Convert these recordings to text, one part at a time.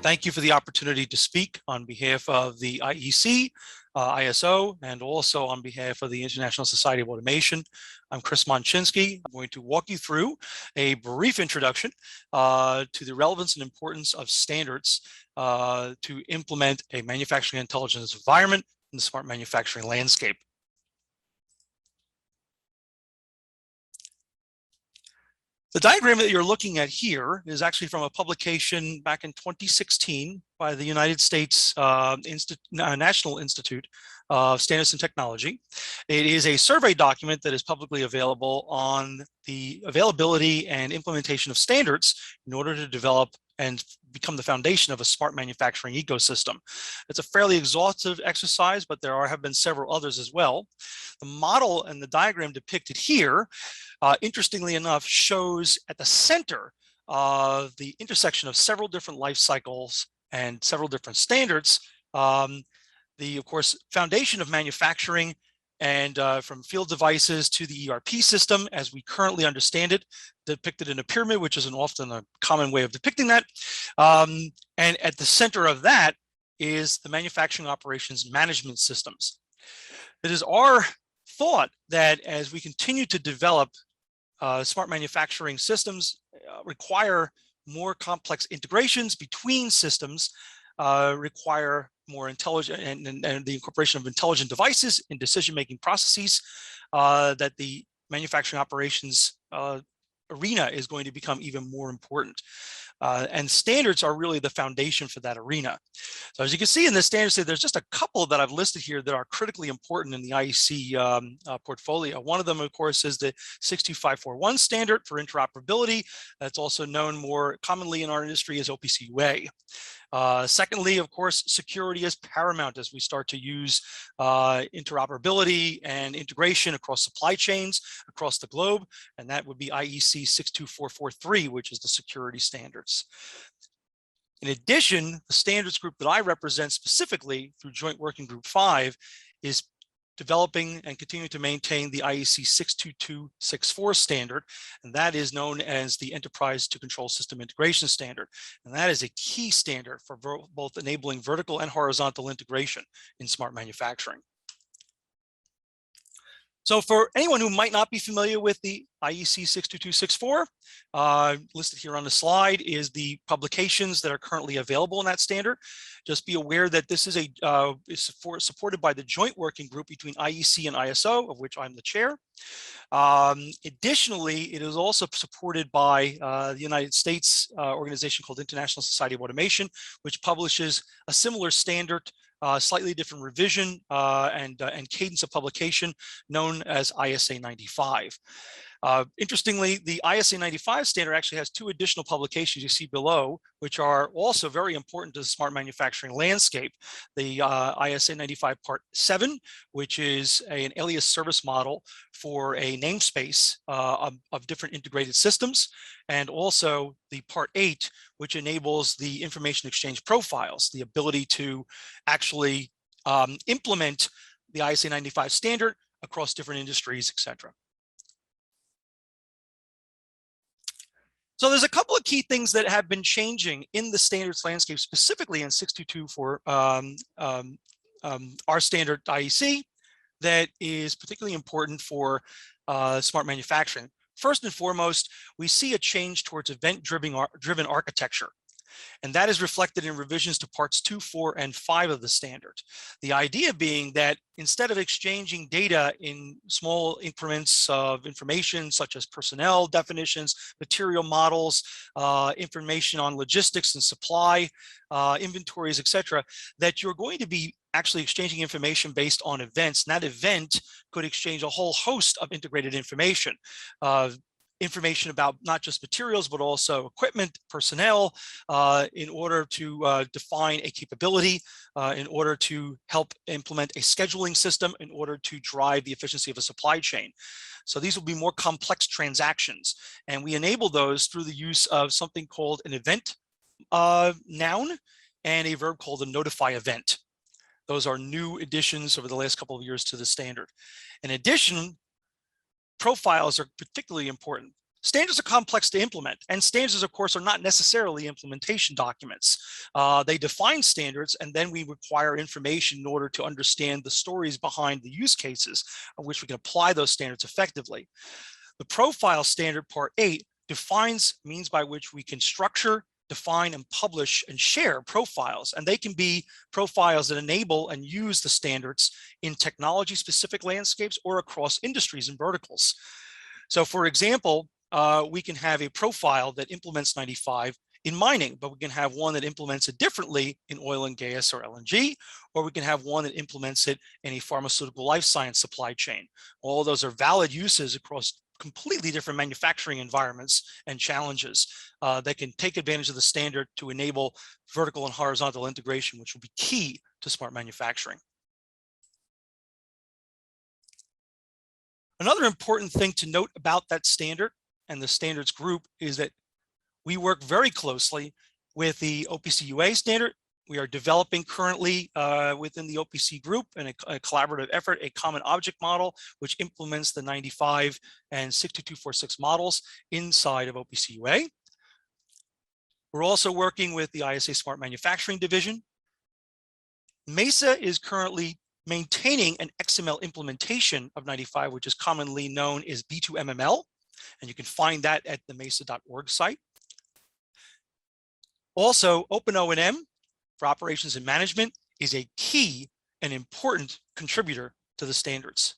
Thank you for the opportunity to speak on behalf of the IEC, ISO, and also on behalf of the International Society of Automation. I'm Chris Monchinski. I'm going to walk you through a brief introduction to the relevance and importance of standards to implement a manufacturing intelligence environment in the smart manufacturing landscape. The diagram that you're looking at here is actually from a publication back in 2016 by the United States National Institute of Standards and Technology. It is a survey document that is publicly available on the availability and implementation of standards in order to develop and become the foundation of a smart manufacturing ecosystem. It's a fairly exhaustive exercise, but there have been several others as well. The model and the diagram depicted here, interestingly enough, shows at the center of the intersection of several different life cycles and several different standards, of course, foundation of manufacturing, and from field devices to the ERP system as we currently understand it, depicted in a pyramid, which is often a common way of depicting that. And at the center of that is the manufacturing operations management systems. It is our thought that as we continue to develop smart manufacturing systems, require more complex integrations between systems, require more intelligent and the incorporation of intelligent devices in decision-making processes, that the manufacturing operations arena is going to become even more important. And standards are really the foundation for that arena. So as you can see in the standards, there's just a couple that I've listed here that are critically important in the IEC portfolio. One of them, of course, is the 62541 standard for interoperability. That's also known more commonly in our industry as OPC UA. Secondly, of course, security is paramount as we start to use interoperability and integration across supply chains across the globe, and that would be IEC 62443, which is the security standards. In addition, the standards group that I represent specifically through Joint Working Group 5 is developing and continuing to maintain the IEC 62264 standard, and that is known as the Enterprise to Control System Integration Standard. And that is a key standard for both enabling vertical and horizontal integration in smart manufacturing. So for anyone who might not be familiar with the IEC 62264, listed here on the slide is the publications that are currently available in that standard. Just be aware that this is supported by the joint working group between IEC and ISO, of which I'm the chair. Additionally, it is also supported by the United States organization called International Society of Automation, which publishes a similar standard, slightly different revision and cadence of publication known as ISA 95. Interestingly, the ISA 95 standard actually has two additional publications you see below, which are also very important to the smart manufacturing landscape. The ISA 95 Part 7, which is an alias service model for a namespace of different integrated systems, and also the Part 8, which enables the information exchange profiles, the ability to actually implement the ISA 95 standard across different industries, etc. So there's a couple of key things that have been changing in the standards landscape, specifically in 622 for our standard IEC, that is particularly important for smart manufacturing. First and foremost, we see a change towards event-driven architecture. And that is reflected in revisions to parts 2, 4, and 5 of the standard. The idea being that instead of exchanging data in small increments of information, such as personnel definitions, material models, information on logistics and supply, inventories, etc., that you're going to be actually exchanging information based on events. And that event could exchange a whole host of integrated information. Information about not just materials, but also equipment, personnel, in order to define a capability, in order to help implement a scheduling system, in order to drive the efficiency of a supply chain. So these will be more complex transactions. And we enable those through the use of something called an event noun and a verb called a notify event. Those are new additions over the last couple of years to the standard. In addition, profiles are particularly important. Standards are complex to implement, and standards, of course, are not necessarily implementation documents. They define standards, and then we require information in order to understand the stories behind the use cases of which we can apply those standards effectively. The profile standard part 8 defines means by which we can structure, define, and publish and share profiles, and they can be profiles that enable and use the standards in technology-specific landscapes or across industries and verticals. So, for example, we can have a profile that implements 95 in mining, but we can have one that implements it differently in oil and gas or LNG, or we can have one that implements it in a pharmaceutical life science supply chain. All of those are valid uses across completely different manufacturing environments and challenges that can take advantage of the standard to enable vertical and horizontal integration, which will be key to smart manufacturing. Another important thing to note about that standard and the standards group is that we work very closely with the OPC UA standard. We are developing currently within the OPC group in a collaborative effort, a common object model, which implements the 95 and 62246 models inside of OPC UA. We're also working with the ISA Smart Manufacturing Division. MESA is currently maintaining an XML implementation of 95, which is commonly known as B2MML, and you can find that at the mesa.org site. Also, OpenO&M for operations and management is a key and important contributor to the standards.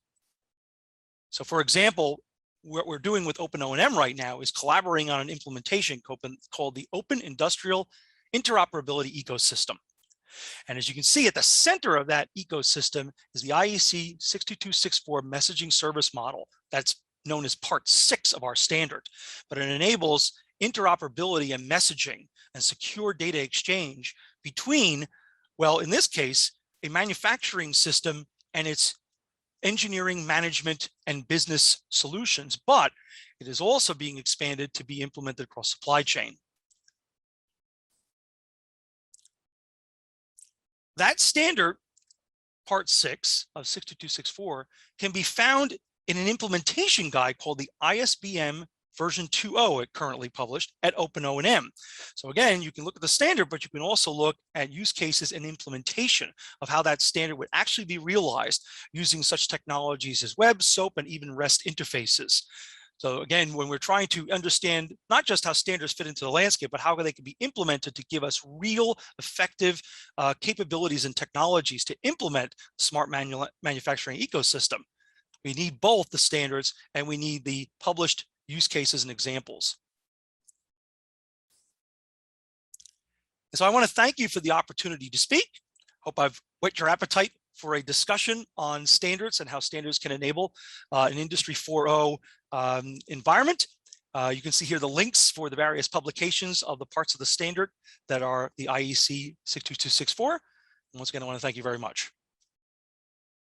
So, for example, what we're doing with OpenO&M right now is collaborating on an implementation called the Open Industrial Interoperability Ecosystem. And as you can see, at the center of that ecosystem is the IEC 62264 messaging service model. That's known as part 6 of our standard, but it enables interoperability and messaging and secure data exchange between, well, in this case, a manufacturing system and its engineering, management, and business solutions, but it is also being expanded to be implemented across supply chain. That standard, part 6 of 62264, can be found in an implementation guide called the ISBM version 2.0, currently published at OpenO&M. So again, you can look at the standard, but you can also look at use cases and implementation of how that standard would actually be realized using such technologies as web, SOAP, and even REST interfaces. So again, when we're trying to understand not just how standards fit into the landscape, but how they can be implemented to give us real effective capabilities and technologies to implement smart manufacturing ecosystem, we need both the standards and we need the published use cases and examples. And so I want to thank you for the opportunity to speak. Hope I've whet your appetite for a discussion on standards and how standards can enable an Industry 4.0 environment. You can see here the links for the various publications of the parts of the standard that are the IEC 62264. And once again, I want to thank you very much.